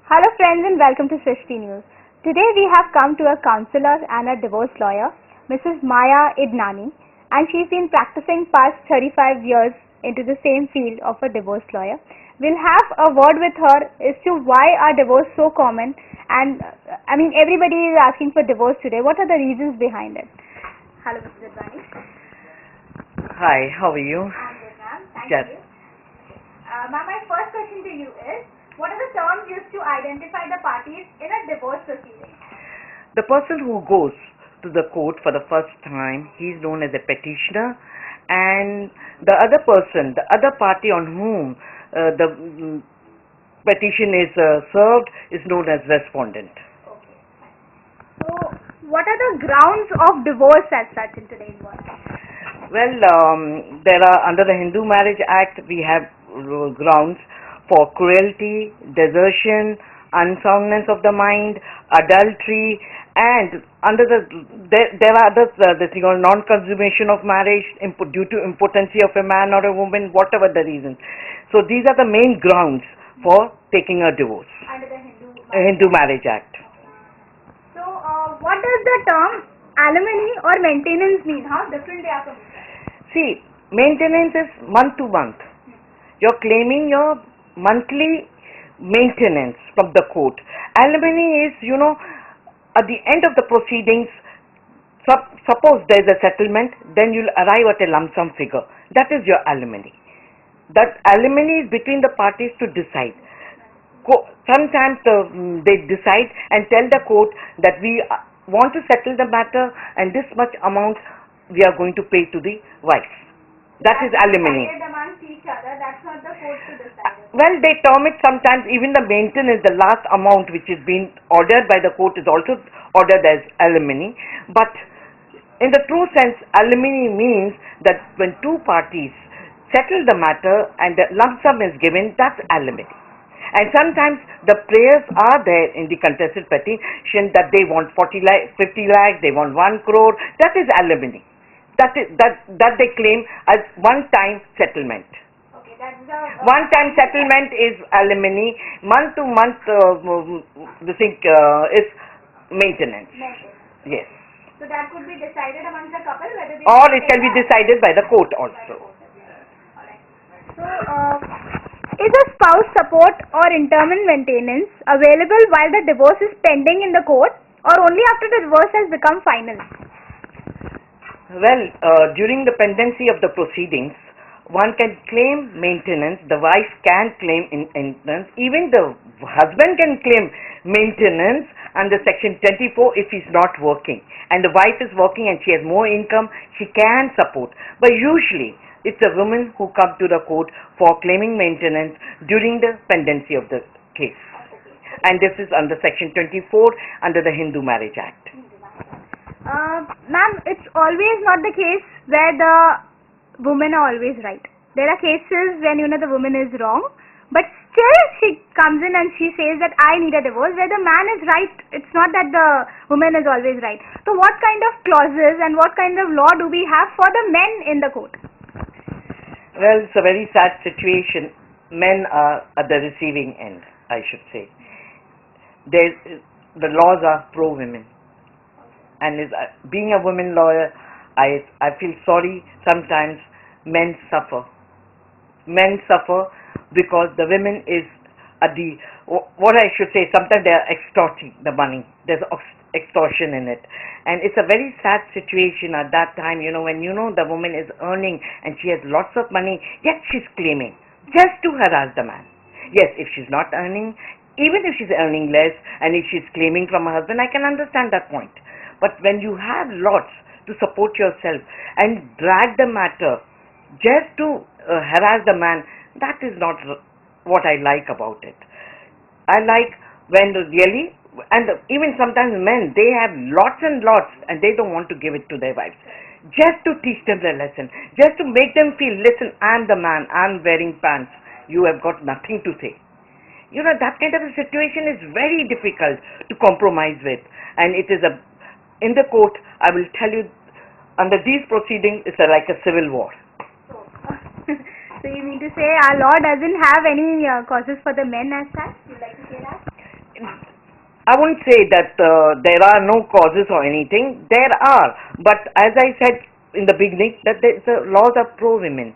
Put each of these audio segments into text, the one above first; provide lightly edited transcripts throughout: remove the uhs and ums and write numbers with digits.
Hello friends and welcome to Srishti News. Today we have come to a counselor and a divorce lawyer, Mrs. Maya.mp4, and she's been practicing past 35 years into the same field of a divorce lawyer. We'll have a word with her as to why are divorce so common and everybody is asking for divorce today. What are the reasons behind it? Hello Mrs. Advani. Hi, how are you? I'm good ma'am. Thank Yes. you. Ma'am, my first question to you is, what are the terms used to identify the parties in a divorce proceeding? The person who goes to the court for the first time, he is known as a petitioner, and the other person, the other party on whom the petition is served is known as respondent. Okay. So, what are the grounds of divorce as such in today's world? Well, there are, under the Hindu Marriage Act, we have grounds for cruelty, desertion, unsoundness of the mind, adultery, and under there are others, the thing on non-consummation of marriage due to impotency of a man or a woman, whatever the reason. So these are the main grounds for taking a divorce. Under the Hindu Marriage Act. So, what does the term alimony or maintenance mean? How different they are from each other? See, maintenance is month to month. You're claiming your monthly maintenance from the court. Alimony is, at the end of the proceedings, suppose there is a settlement, then you'll arrive at a lump sum figure. That is your alimony. That alimony is between the parties to decide. Sometimes they decide and tell the court that we want to settle the matter and this much amount we are going to pay to the wife. That is alimony. Amongst each other, that's not the court to decide. Well, they term it sometimes, even the maintenance, the last amount which is being ordered by the court is also ordered as alimony. But in the true sense, alimony means that when two parties settle the matter and the lump sum is given, that's alimony. And sometimes the players are there in the contested petition that they want 40 lakhs, 50 lakhs, they want 1 crore. That is alimony. That they claim as one-time settlement. Okay, that's the One-time settlement is alimony. Month to month, is maintenance. Yes. So that could be decided amongst the couple whether they. Or it can be decided by the court also. Alright. So, is a spouse support or interment maintenance available while the divorce is pending in the court, or only after the divorce has become final? Well, during the pendency of the proceedings, one can claim maintenance, the wife can claim maintenance, even the husband can claim maintenance under section 24 if he's not working. And the wife is working and she has more income, she can support. But usually, it's the women who come to the court for claiming maintenance during the pendency of the case. And this is under section 24 under the Hindu Marriage Act. Ma'am, it's always not the case where the women are always right. There are cases when the woman is wrong, but still she comes in and she says that I need a divorce, where the man is right. It's not that the woman is always right. So what kind of clauses and what kind of law do we have for the men in the court? Well, it's a very sad situation. Men are at the receiving end, I should say. The laws are pro-women. And being a women lawyer, I feel sorry sometimes men suffer. Men suffer because the women is at the, what I should say, sometimes they are extorting the money. There's extortion in it. And it's a very sad situation at that time, when the woman is earning and she has lots of money, yet she's claiming just to harass the man. Yes, if she's not earning, even if she's earning less and if she's claiming from her husband, I can understand that point. But when you have lots to support yourself and drag the matter just to harass the man, that is not what I like about it. I like when really, and even sometimes men, they have lots and lots and they don't want to give it to their wives. Just to teach them the lesson, just to make them feel, listen, I'm the man, I'm wearing pants, you have got nothing to say. That kind of a situation is very difficult to compromise with, and it is in the court, I will tell you, under these proceedings, it's like a civil war. So you mean to say our law doesn't have any causes for the men as such? You like to say that? I wouldn't say that there are no causes or anything. There are, but as I said in the beginning, that the laws are pro women.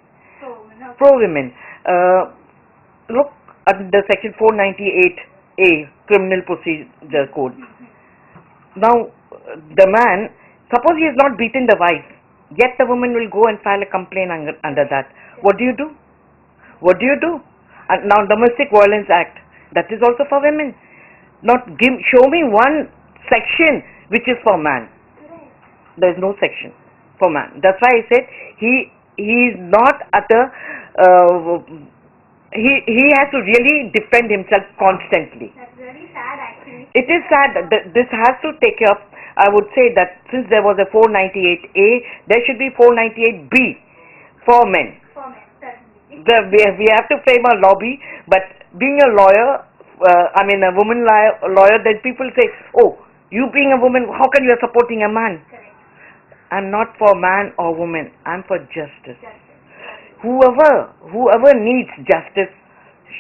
Pro women. Look at the section 498A Criminal Procedure Code. Now, the man, suppose he has not beaten the wife, yet the woman will go and file a complaint under that. What do you do? What do you do? And now, Domestic Violence Act, that is also for women. Not show me one section which is for man. There is no section for man. That's why I said he is not at a he has to really defend himself constantly. That's really sad, actually. It is sad that this has to take up. I would say that since there was a 498A, there should be 498B for men. For men, certainly. We have to frame a lobby, but being a lawyer, a woman lawyer, then people say, oh, you being a woman, how can you are supporting a man? Correct. I'm not for man or woman, I'm for justice. Whoever needs justice,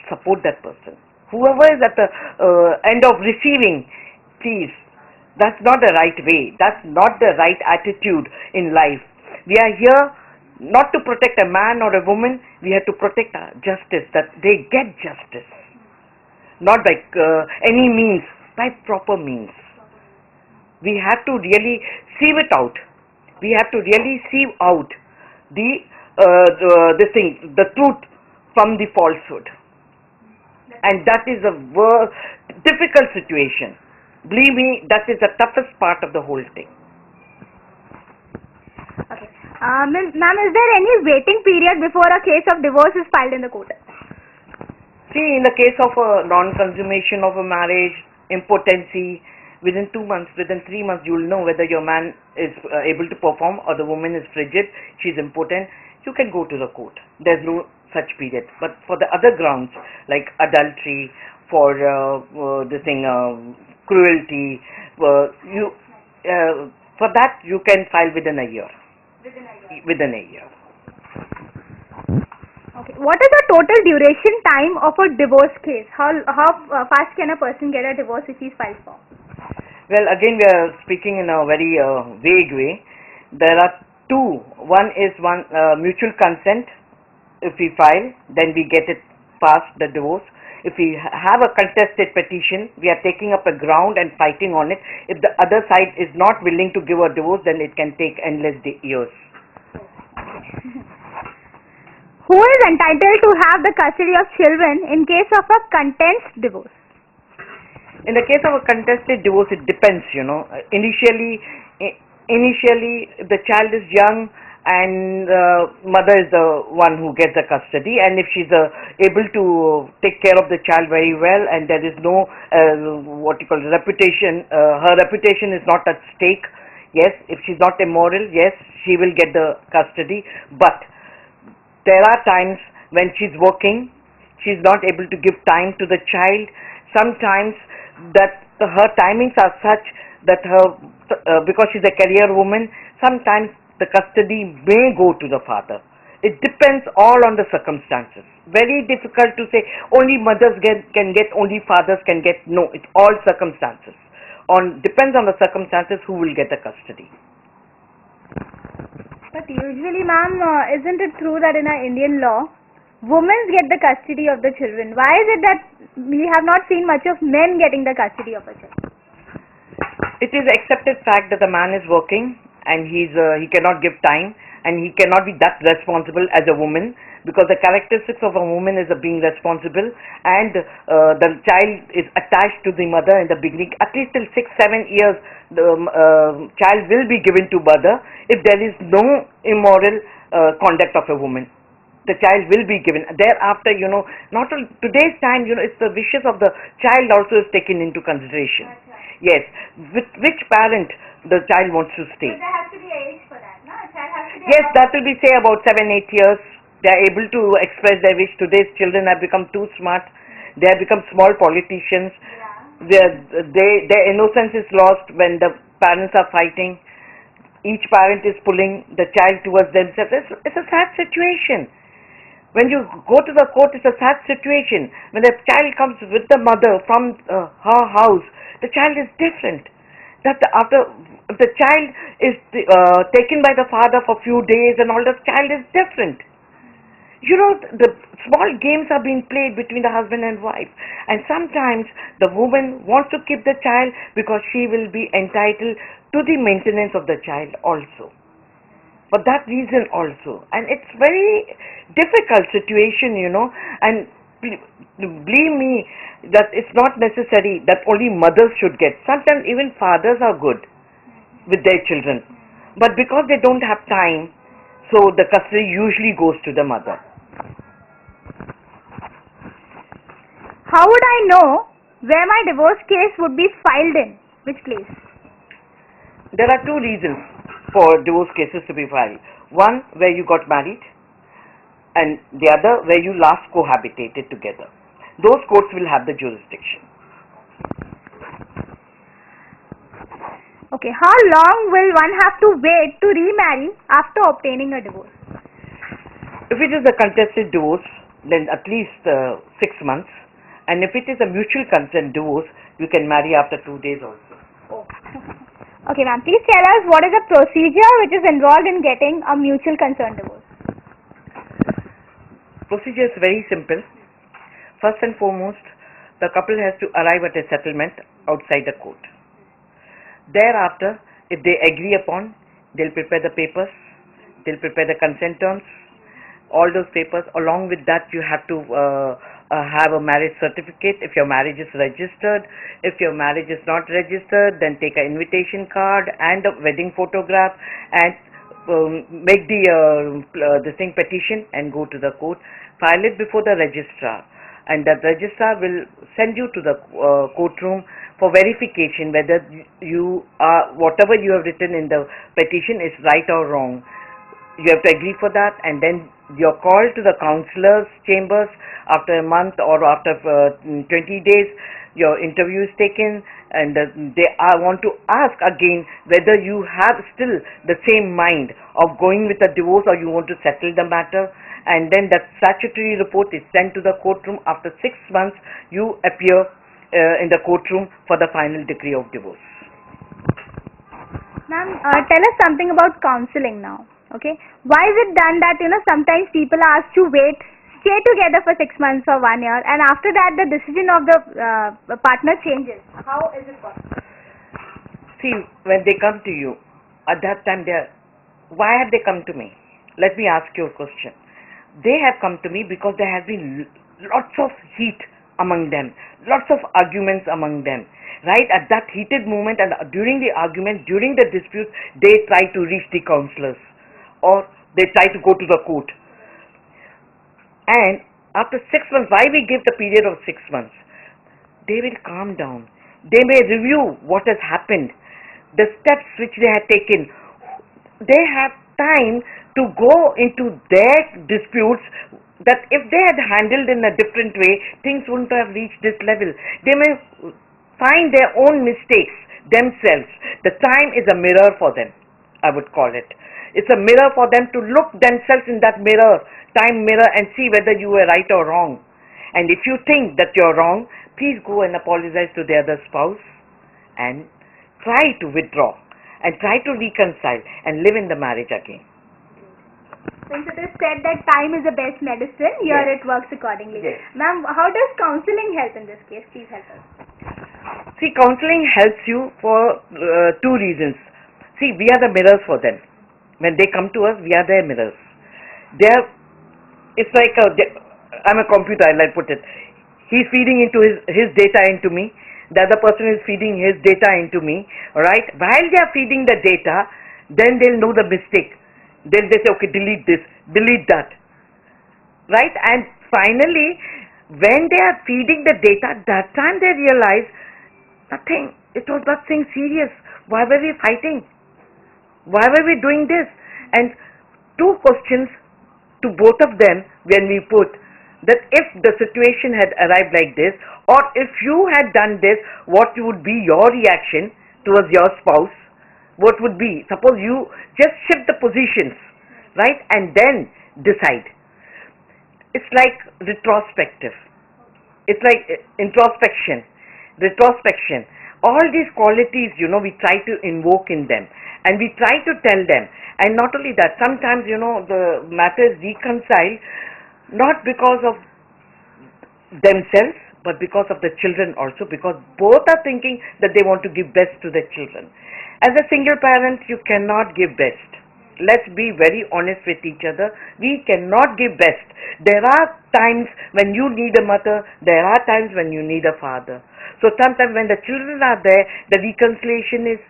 support that person. Whoever is at the end of receiving, please, that's not the right way. That's not the right attitude in life. We are here not to protect a man or a woman, we have to protect justice, that they get justice. Not by any means, by proper means. We have to really sieve it out. We have to really sieve out the truth from the falsehood. And that is a difficult situation. Believe me, that is the toughest part of the whole thing. Okay. Ma'am, is there any waiting period before a case of divorce is filed in the court? See, in the case of a non-consummation of a marriage, impotency, within 2 months, within 3 months, you will know whether your man is able to perform or the woman is frigid, she is impotent. You can go to the court. There's no such period. But for the other grounds, like adultery, for cruelty, for that you can file within a year. Within a year. Okay. What is the total duration time of a divorce case? How fast can a person get a divorce if he's filed for? Well, again, we are speaking in a very vague way. There are two. One is mutual consent. If we file, then we get it passed, the divorce. If we have a contested petition, we are taking up a ground and fighting on it. If the other side is not willing to give a divorce, then it can take endless years. Who is entitled to have the custody of children in case of a contested divorce? In the case of a contested divorce, it depends, Initially, if the child is young and mother is the one who gets the custody, and if she's able to take care of the child very well, and there is no reputation, her reputation is not at stake, yes, if she's not immoral, yes, she will get the custody. But there are times when she's working, she's not able to give time to the child. Sometimes that her timings are such that because she's a career woman, sometimes the custody may go to the father. It depends all on the circumstances. Very difficult to say only mothers can get, only fathers can get. No, it's all circumstances. Depends on the circumstances who will get the custody. But usually, ma'am, isn't it true that in our Indian law, women get the custody of the children? Why is it that we have not seen much of men getting the custody of a child? It is accepted fact that the man is working and he cannot give time, and he cannot be that responsible as a woman, because the characteristics of a woman is being responsible, and the child is attached to the mother in the beginning. At least till 6-7 years, the child will be given to mother if there is no immoral conduct of a woman. The child will be given. Thereafter, not today's time, it's the wishes of the child also is taken into consideration. Yes, with which parent the child wants to stay. But there has to be age for that, no? A child has to be yes, that will be, say, about 7-8 years. They are able to express their wish. Today's children have become too smart. They have become small politicians. Yeah. Their innocence is lost when the parents are fighting. Each parent is pulling the child towards themselves. It's a sad situation. When you go to the court, it's a sad situation. When the child comes with the mother from her house, the child is different. That after the child is taken by the father for few days and all, the child is different. You know, the small games are being played between the husband and wife, and sometimes the woman wants to keep the child because she will be entitled to the maintenance of the child also, for that reason also. And it's very difficult situation, and believe me that it's not necessary that only mothers should get. Sometimes even fathers are good with their children, but because they don't have time, so the custody usually goes to the mother. How would I know where my divorce case would be filed in? Which place? There are two reasons for divorce cases to be filed. One, where you got married, and the other, where you last cohabitated together. Those courts will have the jurisdiction. Okay, how long will one have to wait to remarry after obtaining a divorce? If it is a contested divorce, then at least 6 months. And if it is a mutual consent divorce, you can marry after 2 days also. Oh. Okay, ma'am, please tell us what is the procedure which is involved in getting a mutual consent divorce. Procedure is very simple. First and foremost, the couple has to arrive at a settlement outside the court. Thereafter, if they agree upon, they'll prepare the papers, they'll prepare the consent terms, all those papers. Along with that, you have to have a marriage certificate if your marriage is registered. If your marriage is not registered, then take an invitation card and a wedding photograph, and make the petition and go to the court. File it before the registrar, and the registrar will send you to the courtroom for verification whether you are, whatever you have written in the petition is right or wrong. You have to agree for that, and then you're called to the counselor's chambers after a month or after 20 days. Your interview is taken, and they want to ask again whether you have still the same mind of going with a divorce or you want to settle the matter. And then that statutory report is sent to the courtroom. After 6 months, you appear in the courtroom for the final decree of divorce. Ma'am, tell us something about counseling now. Okay, why is it done that sometimes people are asked to stay together for 6 months or 1 year, and after that the decision of the partner changes? How is it possible? See, when they come to you, at that time why have they come to me? Let me ask you a question. They have come to me because there has been lots of heat among them, lots of arguments among them. Right at that heated moment, and during the argument, during the dispute, they try to reach the counselors, or they try to go to the court. And after 6 months, why we give the period of 6 months? They will calm down. They may review what has happened, the steps which they had taken. They have time to go into their disputes, that if they had handled in a different way, things wouldn't have reached this level. They may find their own mistakes themselves. The time is a mirror for them, I would call it. It's a mirror for them to look themselves in that mirror, time mirror, and see whether you were right or wrong. And if you think that you're wrong, please go and apologize to the other spouse and try to withdraw and try to reconcile and live in the marriage again. Since it is said that time is the best medicine, here Yes. it works accordingly. Yes. Ma'am, how does counseling help in this case? Please help us. See, counseling helps you for 2 reasons. See, we are the mirrors for them. When they come to us, we are their mirrors. It's like I'm a computer, I'll put it. He's feeding into his data into me. The other person is feeding his data into me. Alright? While they are feeding the data, then they'll know the mistake. Then they say, okay, delete this, delete that. Right? And finally, when they are feeding the data, that time they realize, nothing. It was nothing serious. Why were we fighting? Why were we doing this? And 2 questions to both of them when we put that if the situation had arrived like this, or if you had done this, what would be your reaction towards your spouse? What would be? Suppose you just shift the positions, right, and then decide. It's like retrospective. It's like introspection, retrospection. All these qualities, we try to invoke in them, and we try to tell them. And not only that, sometimes, the matter is reconciled not because of themselves, but because of the children also, because both are thinking that they want to give best to their children. As a single parent, you cannot give best. Let's be very honest with each other. We cannot give best. There are times when you need a mother, there are times when you need a father. So sometimes when the children are there, the reconciliation is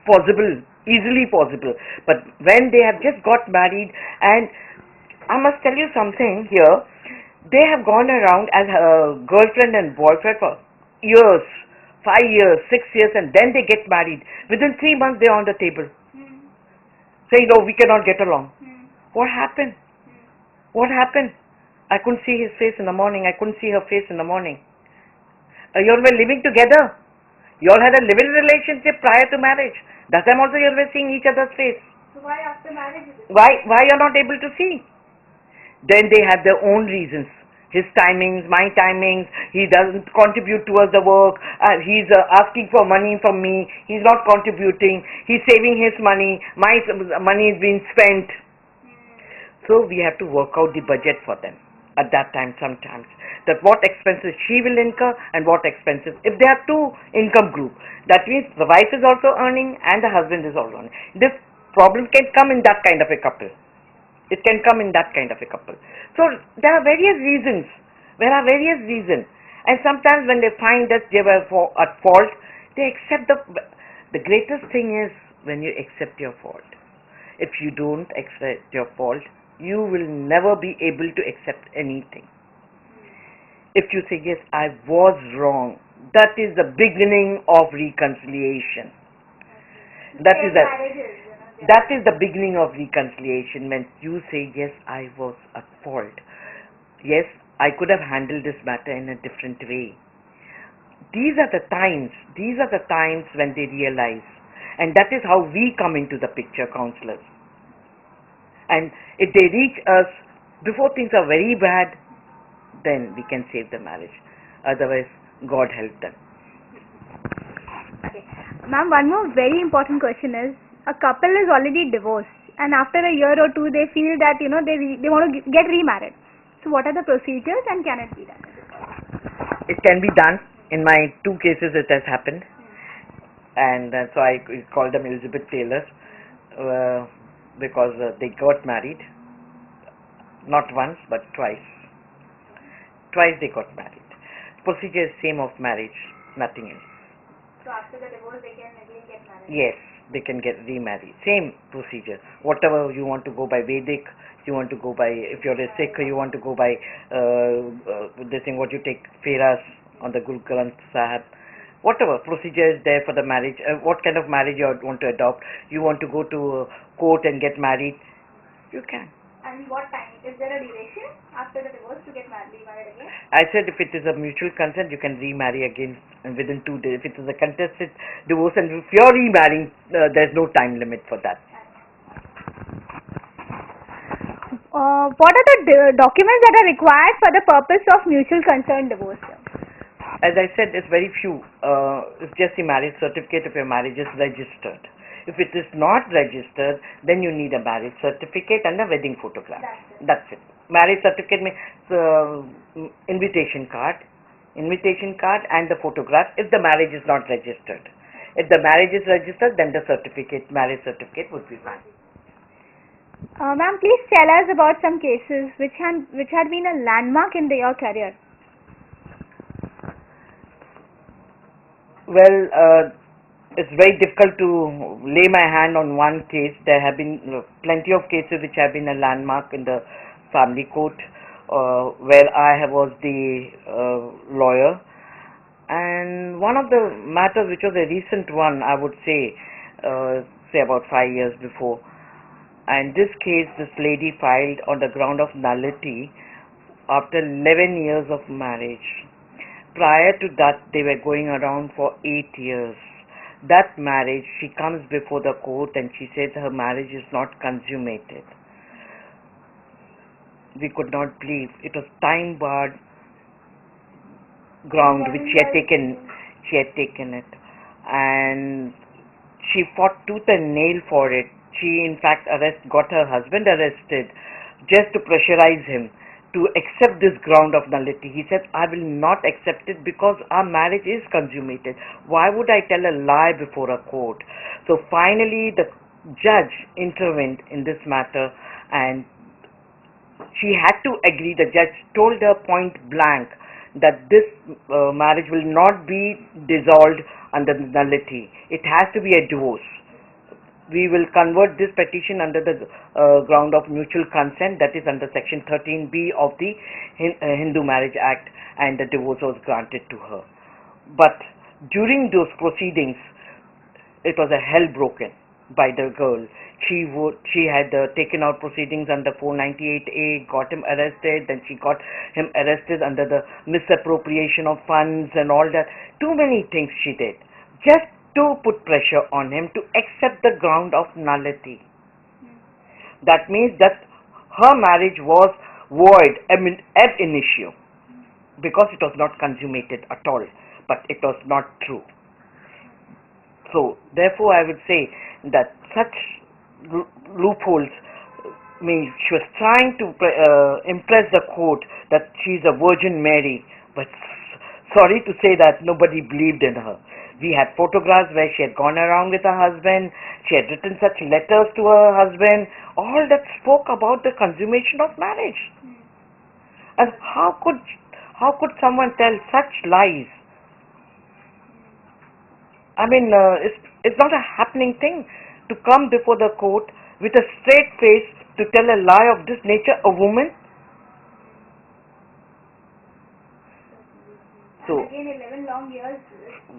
possible, easily possible. But when they have just got married, and I must tell you something here, they have gone around as a girlfriend and boyfriend for years, 5 years, 6 years, and then they get married. Within 3 months, they're on the table saying, "No, we cannot get along." What happened? What happened? I couldn't see his face in the morning. I couldn't see her face in the morning. You all were living together. You all had a living relationship prior to marriage. That time also you all were seeing each other's face. So why after marriage is it? Why you're not able to see? Then they have their own reasons. His timings, my timings, he doesn't contribute towards the work, he's asking for money from me, he's not contributing, he's saving his money, my money is being spent. So we have to work out the budget for them at that time sometimes. That what expenses she will incur and what expenses. If they are two income group, that means the wife is also earning and the husband is also earning. This problem can come in that kind of a couple. It can come in that kind of a couple. So there are various reasons. There are various reasons. And sometimes when they find that they were at fault, they accept the greatest thing is when you accept your fault. If you don't accept your fault, you will never be able to accept anything. If you say, yes, I was wrong, that is the beginning of reconciliation. That is the beginning of reconciliation, when you say, yes, I was at fault. Yes, I could have handled this matter in a different way. These are the times when they realize. And that is how we come into the picture, counselors. And if they reach us before things are very bad, then we can save the marriage. Otherwise, God help them. Okay. Ma'am, one more very important question is, a couple is already divorced and after a year or two they feel that they want to get remarried. So what are the procedures and can it be done? It can be done. In my 2 cases it has happened. And so I called them Elizabeth Taylor because they got married not once but twice. Twice they got married. Procedure is same of marriage, nothing else. So after the divorce they can again get married? Yes, they can get remarried. Same procedure. Whatever you want to go by Vedic, you want to go by, if you're a Sikh, you want to go by this thing, what you take Feras on the Guru Granth Sahib. Whatever procedure is there for the marriage, what kind of marriage you want to adopt, you want to go to court and get married, you can. And what time? Is there a duration after the divorce to get remarried again? I said if it is a mutual consent, you can remarry again within 2 days. If it is a contested divorce and if you're remarrying, there's no time limit for that. What are the documents that are required for the purpose of mutual consent divorce? As I said, it's very few. It's just a marriage certificate if your marriage is registered. If it is not registered, then you need a marriage certificate and a wedding photograph. That's it. Marriage certificate means invitation card and the photograph if the marriage is not registered. If the marriage is registered, then the marriage certificate would be fine. Ma'am, please tell us about some cases which had been a landmark in your career. Well, it's very difficult to lay my hand on one case. There have been plenty of cases which have been a landmark in the family court, where I was the lawyer. And one of the matters which was a recent one, I would say about 5 years before. And this case, this lady filed on the ground of nullity after 11 years of marriage. Prior to that, they were going around for 8 years. That marriage, she comes before the court and she says her marriage is not consummated. we could not believe. It was time barred ground which she had taken it, and she fought tooth and nail for it. She in fact got her husband arrested just to pressurize him to accept this ground of nullity. He said, I will not accept it because our marriage is consummated. Why would I tell a lie before a court? So finally the judge intervened in this matter, and she had to agree. The judge told her point blank that this marriage will not be dissolved under nullity. It has to be a divorce. We will convert this petition under the ground of mutual consent, that is under section 13B of the Hindu Marriage Act, and the divorce was granted to her. But during those proceedings, it was a hell broken by the girl. She had taken out proceedings under 498A, got him arrested, then she got him arrested under the misappropriation of funds and all that. Too many things she did, just to put pressure on him to accept the ground of nullity. That means that her marriage was void, ab initio, because it was not consummated at all, but it was not true. So therefore I would say that such loopholes means she was trying to impress the court that she is a Virgin Mary, but sorry to say that nobody believed in her. We had photographs where she had gone around with her husband, she had written such letters to her husband, all that spoke about the consummation of marriage. And how could someone tell such lies? I mean, it's not a happening thing to come before the court with a straight face to tell a lie of this nature, a woman. So, again, 11 long years.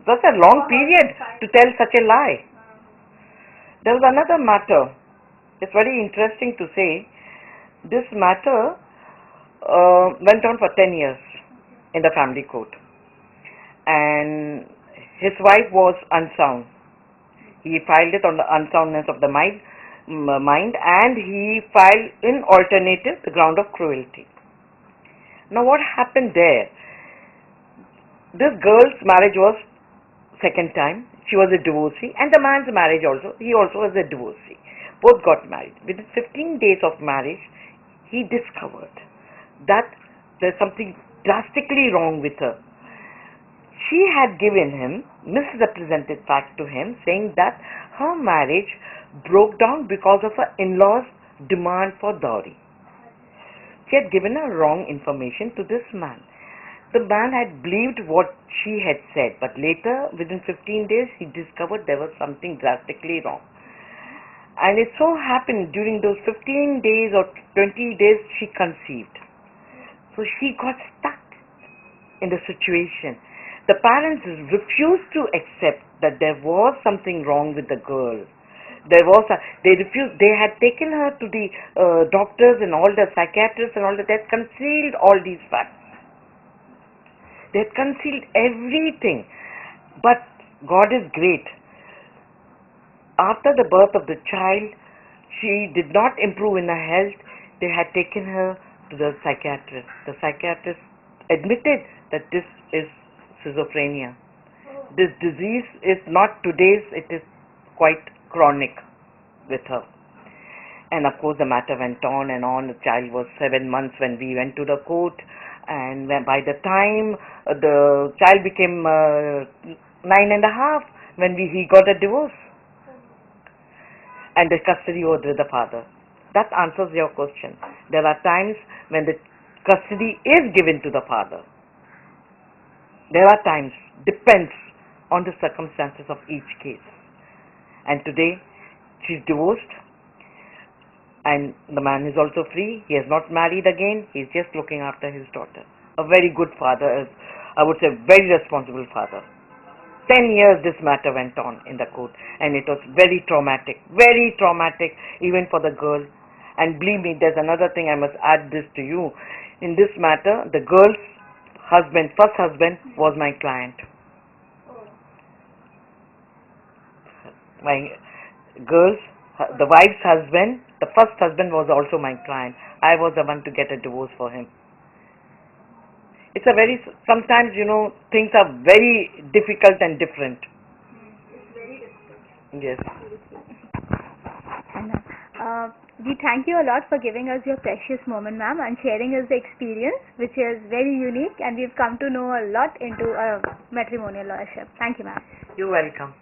that's a long period to tell such a lie. There was another matter. It's very interesting to say. This matter went on for 10 years in the family court. And his wife was unsound. He filed it on the unsoundness of the mind, and he filed in alternative the ground of cruelty. Now what happened there? This girl's marriage was second time. She was a divorcee, and the man's marriage also. He also was a divorcee. Both got married. Within 15 days of marriage, he discovered that there's something drastically wrong with her. She had given him misrepresented fact to him, saying that her marriage broke down because of her in-laws' demand for dowry. She had given her wrong information to this man. The man had believed what she had said, but later, within 15 days, he discovered there was something drastically wrong. And it so happened during those 15 days or 20 days, she conceived. So she got stuck in the situation. The parents refused to accept that there was something wrong with the girl. They refused. They had taken her to the doctors and all the psychiatrists and all that. They had concealed all these facts. They had concealed everything. But God is great. After the birth of the child, she did not improve in her health. They had taken her to the psychiatrist. The psychiatrist admitted that this is schizophrenia. This disease is not today's, it is quite chronic with her. And of course the matter went on and on. The child was 7 months when we went to the court, and by the time the child became 9.5 when he got a divorce, and the custody was with the father. That answers your question. There are times when the custody is given to the father. There are times, depends on the circumstances of each case. And today she's divorced, and the man is also free. He has not married again. He's just looking after his daughter. A very good father, I would say very responsible father. 10 years this matter went on in the court, and it was very traumatic even for the girl. And believe me, there's another thing I must add this to you. In this matter, the girl's husband, first husband, was my client. My girl's, the wife's husband, the first husband was also my client. I was the one to get a divorce for him. It's a very, sometimes, things are very difficult and different. Yes. And we thank you a lot for giving us your precious moment, ma'am, and sharing us the experience, which is very unique, and we've come to know a lot into matrimonial lawyership. Thank you, ma'am. You're welcome.